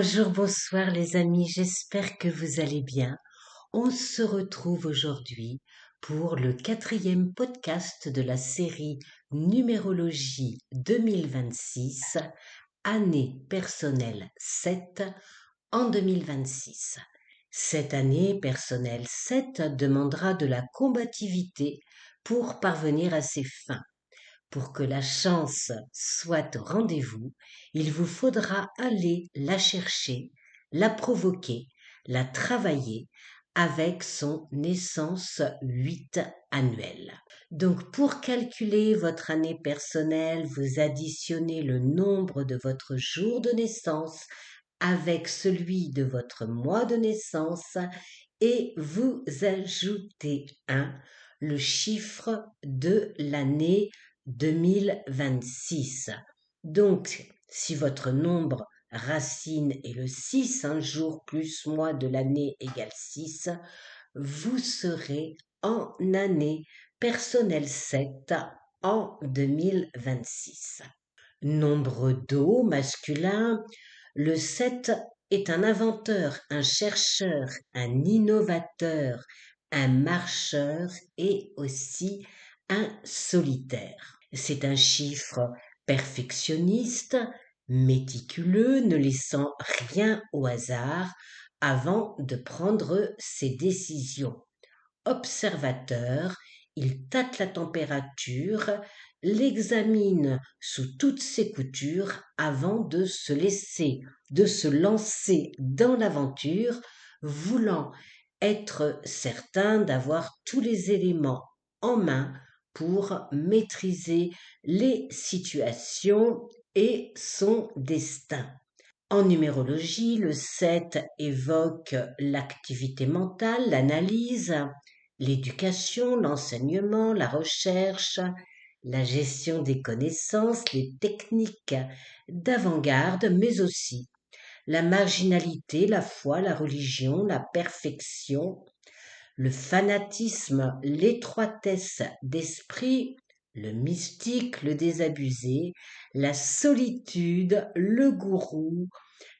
Bonjour, bonsoir les amis, j'espère que vous allez bien. On se retrouve aujourd'hui pour le quatrième podcast de la série Numérologie 2026, année personnelle 7 en 2026. Cette année personnelle 7 demandera de la combativité pour parvenir à ses fins. Pour que la chance soit au rendez-vous, il vous faudra aller la chercher, la provoquer, la travailler avec son naissance 8 annuelle. Donc pour calculer votre année personnelle, vous additionnez le nombre de votre jour de naissance avec celui de votre mois de naissance et vous ajoutez 1, le chiffre de l'année 2026. Donc, si votre nombre racine est le 6, un jour plus mois de l'année égale 6, vous serez en année personnelle 7 en 2026. Nombre d'eau masculin, le 7 est un inventeur, un chercheur, un innovateur, un marcheur et aussi un solitaire. C'est un chiffre perfectionniste, méticuleux, ne laissant rien au hasard avant de prendre ses décisions. Observateur, il tâte la température, l'examine sous toutes ses coutures avant de se lancer dans l'aventure, voulant être certain d'avoir tous les éléments en main pour maîtriser les situations et son destin. En numérologie, le 7 évoque l'activité mentale, l'analyse, l'éducation, l'enseignement, la recherche, la gestion des connaissances, les techniques d'avant-garde, mais aussi la marginalité, la foi, la religion, la perfection, le fanatisme, l'étroitesse d'esprit, le mystique, le désabusé, la solitude, le gourou,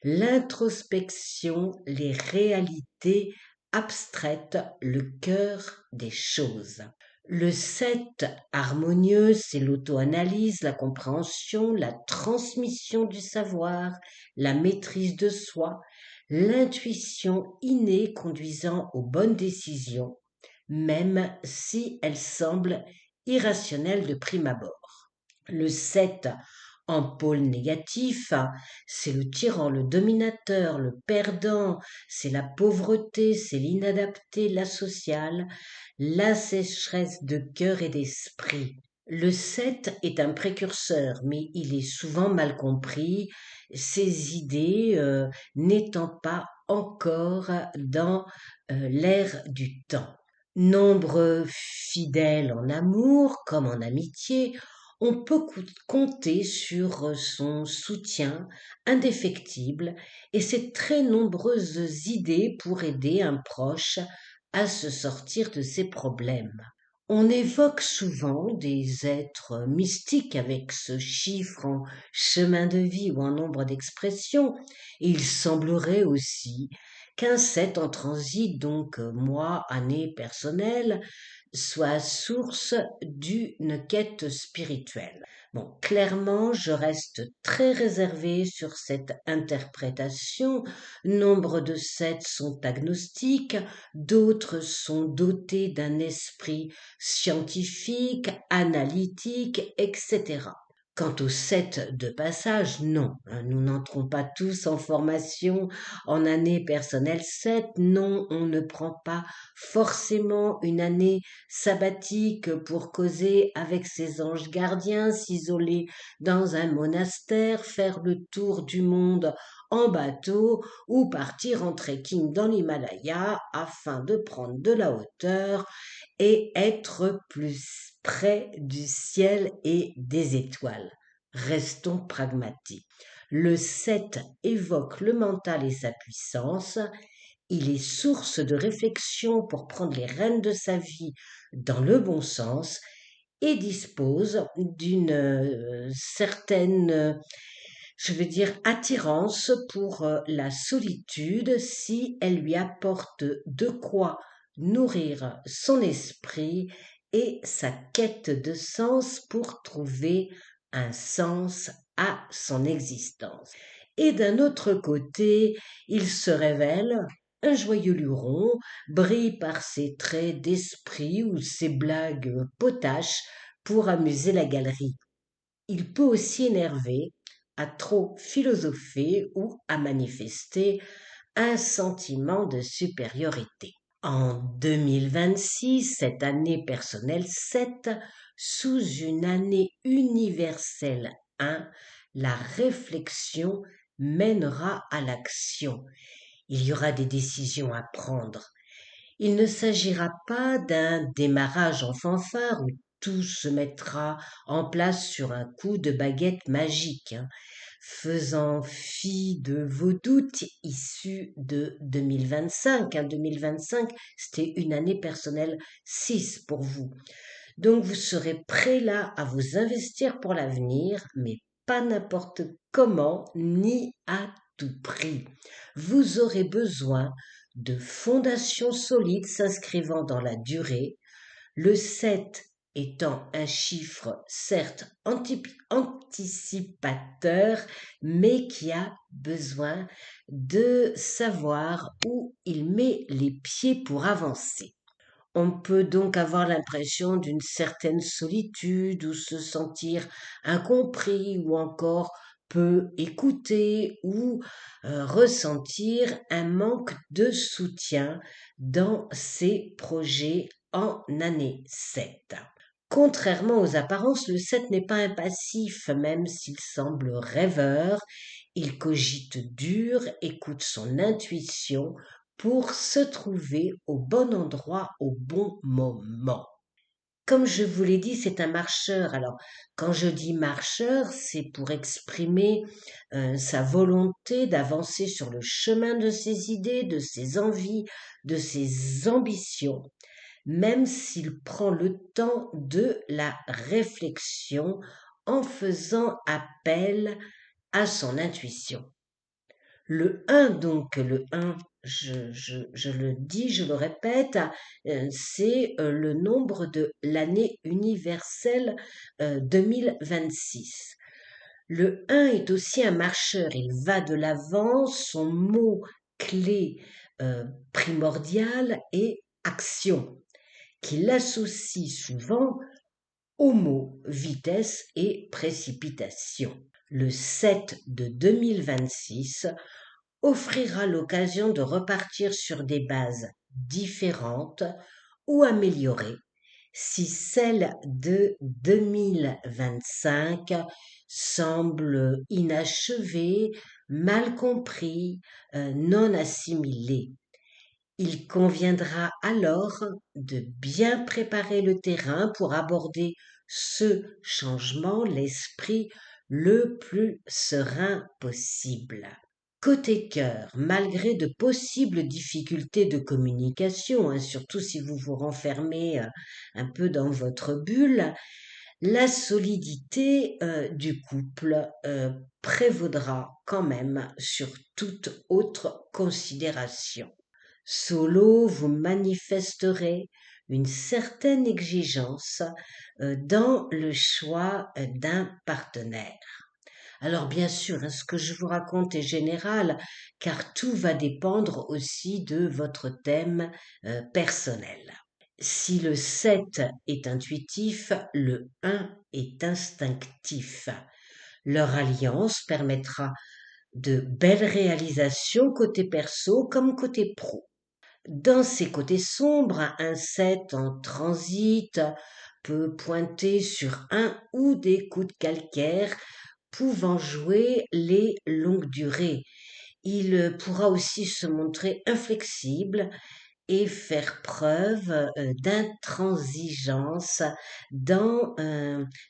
l'introspection, les réalités abstraites, le cœur des choses. Le 7 harmonieux, c'est l'auto-analyse, la compréhension, la transmission du savoir, la maîtrise de soi, l'intuition innée conduisant aux bonnes décisions, même si elles semblent irrationnelles de prime abord. Le 7 en pôle négatif, c'est le tyran, le dominateur, le perdant, c'est la pauvreté, c'est l'inadapté, l'asocial, la sécheresse de cœur et d'esprit. Le 7 est un précurseur, mais il est souvent mal compris, ses idées n'étant pas encore dans l'ère du temps. Nombre fidèle en amour comme en amitié, on peut compter sur son soutien indéfectible et ses très nombreuses idées pour aider un proche à se sortir de ses problèmes. On évoque souvent des êtres mystiques avec ce chiffre en chemin de vie ou en nombre d'expressions, et il semblerait aussi qu'un 7 en transit, donc mois, année personnelle, soit source d'une quête spirituelle. Bon, clairement, je reste très réservée sur cette interprétation. Nombre de 7 sont agnostiques, d'autres sont dotés d'un esprit scientifique, analytique, etc. Quant aux 7 de passage, non, nous n'entrons pas tous en formation en année personnelle 7, non, on ne prend pas forcément une année sabbatique pour causer avec ses anges gardiens, s'isoler dans un monastère, faire le tour du monde en bateau ou partir en trekking dans l'Himalaya afin de prendre de la hauteur et être plus près du ciel et des étoiles. Restons pragmatiques. Le 7 évoque le mental et sa puissance. Il est source de réflexion pour prendre les rênes de sa vie dans le bon sens et dispose d'une certaine je veux dire attirance pour la solitude si elle lui apporte de quoi nourrir son esprit et sa quête de sens pour trouver un sens à son existence. Et d'un autre côté, il se révèle un joyeux luron, brille par ses traits d'esprit ou ses blagues potaches pour amuser la galerie. Il peut aussi énerver, à trop philosopher ou à manifester un sentiment de supériorité. En 2026, cette année personnelle 7, sous une année universelle 1, la réflexion mènera à l'action. Il y aura des décisions à prendre. Il ne s'agira pas d'un démarrage en fanfare où tout se mettra en place sur un coup de baguette magique, faisant fi de vos doutes issus de 2025. 2025, c'était une année personnelle 6 pour vous. Donc vous serez prêt là à vous investir pour l'avenir, mais pas n'importe comment ni à tout prix. Vous aurez besoin de fondations solides s'inscrivant dans la durée, le 7 étant un chiffre certes anticipateur, mais qui a besoin de savoir où il met les pieds pour avancer. On peut donc avoir l'impression d'une certaine solitude ou se sentir incompris ou encore peu écouté ou ressentir un manque de soutien dans ses projets en année 7. Contrairement aux apparences, le 7 n'est pas impassif, même s'il semble rêveur. Il cogite dur, écoute son intuition pour se trouver au bon endroit au bon moment. Comme je vous l'ai dit, c'est un marcheur. Alors, quand je dis marcheur, c'est pour exprimer sa volonté d'avancer sur le chemin de ses idées, de ses envies, de ses ambitions, même s'il prend le temps de la réflexion en faisant appel à son intuition. Le 1, donc, le 1, je le dis, je le répète, c'est le nombre de l'année universelle 2026. Le 1 est aussi un marcheur, il va de l'avant, son mot clé primordial est action, qu'il associe souvent aux mots vitesse et précipitation. Le 7 de 2026 offrira l'occasion de repartir sur des bases différentes ou améliorées si celle de 2025 semble inachevée, mal compris, non assimilée. Il conviendra alors de bien préparer le terrain pour aborder ce changement, l'esprit le plus serein possible. Côté cœur, malgré de possibles difficultés de communication, surtout si vous vous renfermez un peu dans votre bulle, la solidité du couple prévaudra quand même sur toute autre considération. Solo, vous manifesterez une certaine exigence dans le choix d'un partenaire. Alors bien sûr, ce que je vous raconte est général, car tout va dépendre aussi de votre thème personnel. Si le 7 est intuitif, le 1 est instinctif. Leur alliance permettra de belles réalisations côté perso comme côté pro. Dans ces côtés sombres, un 7 en transit peut pointer sur un ou des coups de calcaire pouvant jouer les longues durées. Il pourra aussi se montrer inflexible et faire preuve d'intransigeance dans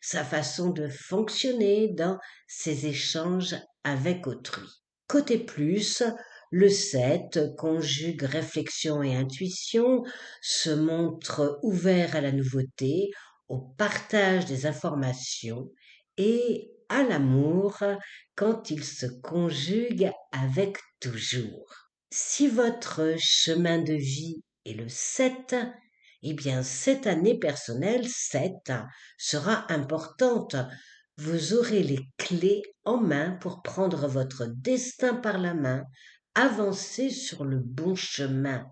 sa façon de fonctionner, dans ses échanges avec autrui. Côté plus, le 7 conjugue réflexion et intuition, se montre ouvert à la nouveauté, au partage des informations et à l'amour quand il se conjugue avec toujours. Si votre chemin de vie est le 7, eh bien cette année personnelle 7 sera importante. Vous aurez les clés en main pour prendre votre destin par la main, avancer sur le bon chemin.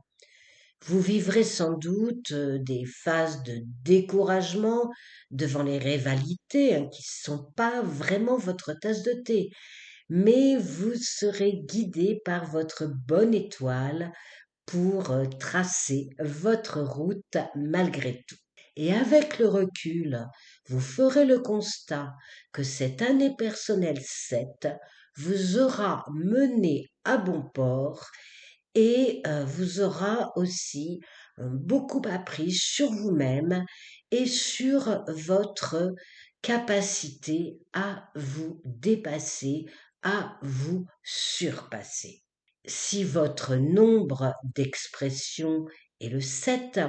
Vous vivrez sans doute des phases de découragement devant les rivalités qui ne sont pas vraiment votre tasse de thé, mais vous serez guidé par votre bonne étoile pour tracer votre route malgré tout. Et avec le recul, vous ferez le constat que cette année personnelle 7 vous aura mené à bon port et vous aura aussi beaucoup appris sur vous-même et sur votre capacité à vous dépasser, à vous surpasser. Si votre nombre d'expressions est le 7,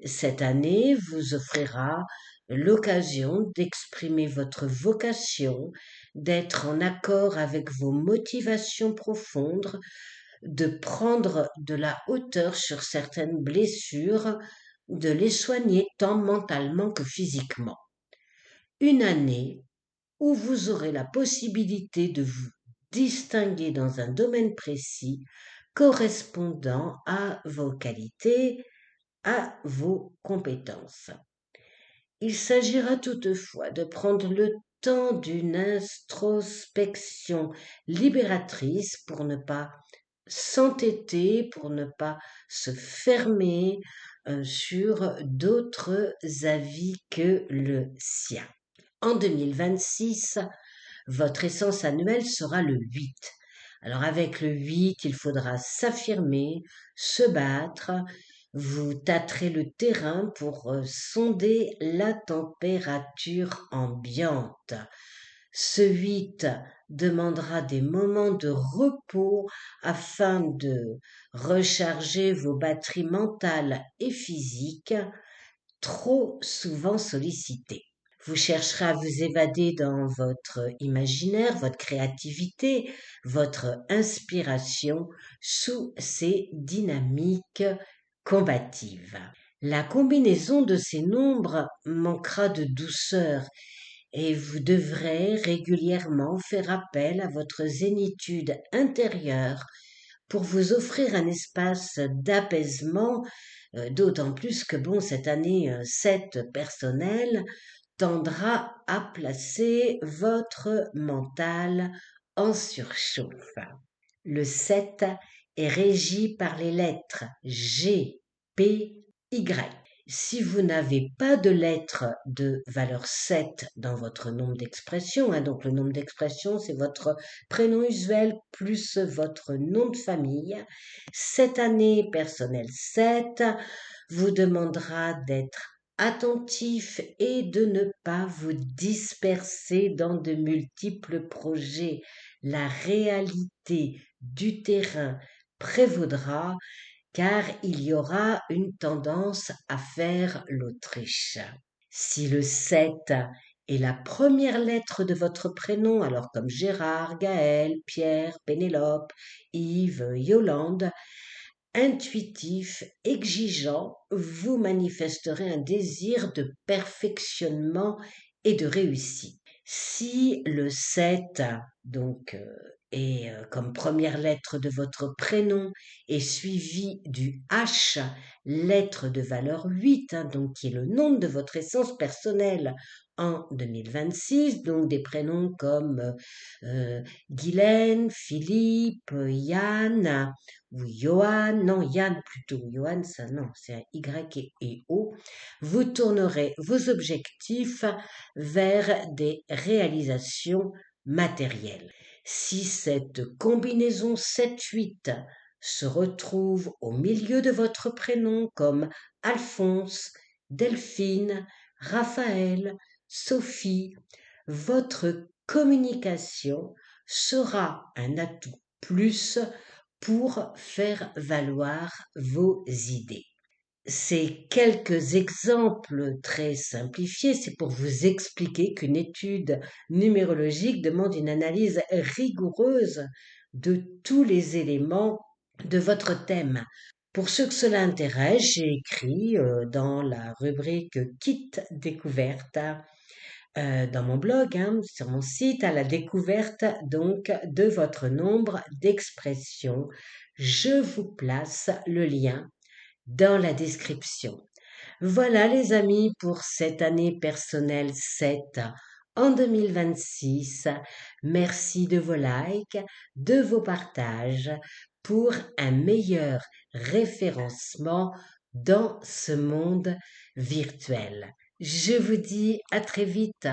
cette année vous offrira l'occasion d'exprimer votre vocation, d'être en accord avec vos motivations profondes, de prendre de la hauteur sur certaines blessures, de les soigner tant mentalement que physiquement. Une année où vous aurez la possibilité de vous distinguer dans un domaine précis correspondant à vos qualités, à vos compétences. Il s'agira toutefois de prendre le temps d'une introspection libératrice pour ne pas s'entêter, pour ne pas se fermer sur d'autres avis que le sien. En 2026, votre essence annuelle sera le 8. Alors avec le 8, il faudra s'affirmer, se battre, vous tâterez le terrain pour sonder la température ambiante. Ce 8 demandera des moments de repos afin de recharger vos batteries mentales et physiques trop souvent sollicitées. Vous chercherez à vous évader dans votre imaginaire, votre créativité, votre inspiration sous ces dynamiques combatives. La combinaison de ces nombres manquera de douceur et vous devrez régulièrement faire appel à votre zénitude intérieure pour vous offrir un espace d'apaisement, d'autant plus que cette année 7 personnelle tendra à placer votre mental en surchauffe. Le 7 est régi par les lettres G, P, Y. Si vous n'avez pas de lettre de valeur 7 dans votre nombre d'expression, donc le nombre d'expression, c'est votre prénom usuel plus votre nom de famille, cette année personnelle 7 vous demandera d'être attentif et de ne pas vous disperser dans de multiples projets. La réalité du terrain prévaudra car il y aura une tendance à faire l'autruche. Si le 7 est la première lettre de votre prénom, alors comme Gérard, Gaël, Pierre, Pénélope, Yves, Yolande, intuitif, exigeant, vous manifesterez un désir de perfectionnement et de réussite. Si le 7, est comme première lettre de votre prénom est suivi du H, lettre de valeur 8, donc qui est le nom de votre essence personnelle en 2026, donc des prénoms comme Guylaine, Philippe, Yann, ou Johan, non, Yann plutôt, Johan, ça non, c'est un Y et O, vous tournerez vos objectifs vers des réalisations matérielles. Si cette combinaison 7-8 se retrouve au milieu de votre prénom comme Alphonse, Delphine, Raphaël, Sophie, votre communication sera un atout plus pour faire valoir vos idées. Ces quelques exemples très simplifiés, c'est pour vous expliquer qu'une étude numérologique demande une analyse rigoureuse de tous les éléments de votre thème. Pour ceux que cela intéresse, j'ai écrit dans la rubrique Kit découverte dans mon blog, sur mon site, à la découverte donc de votre nombre d'expressions. Je vous place le lien dans la description. Voilà les amis pour cette année personnelle 7 en 2026. Merci de vos likes, de vos partages pour un meilleur référencement dans ce monde virtuel. Je vous dis à très vite.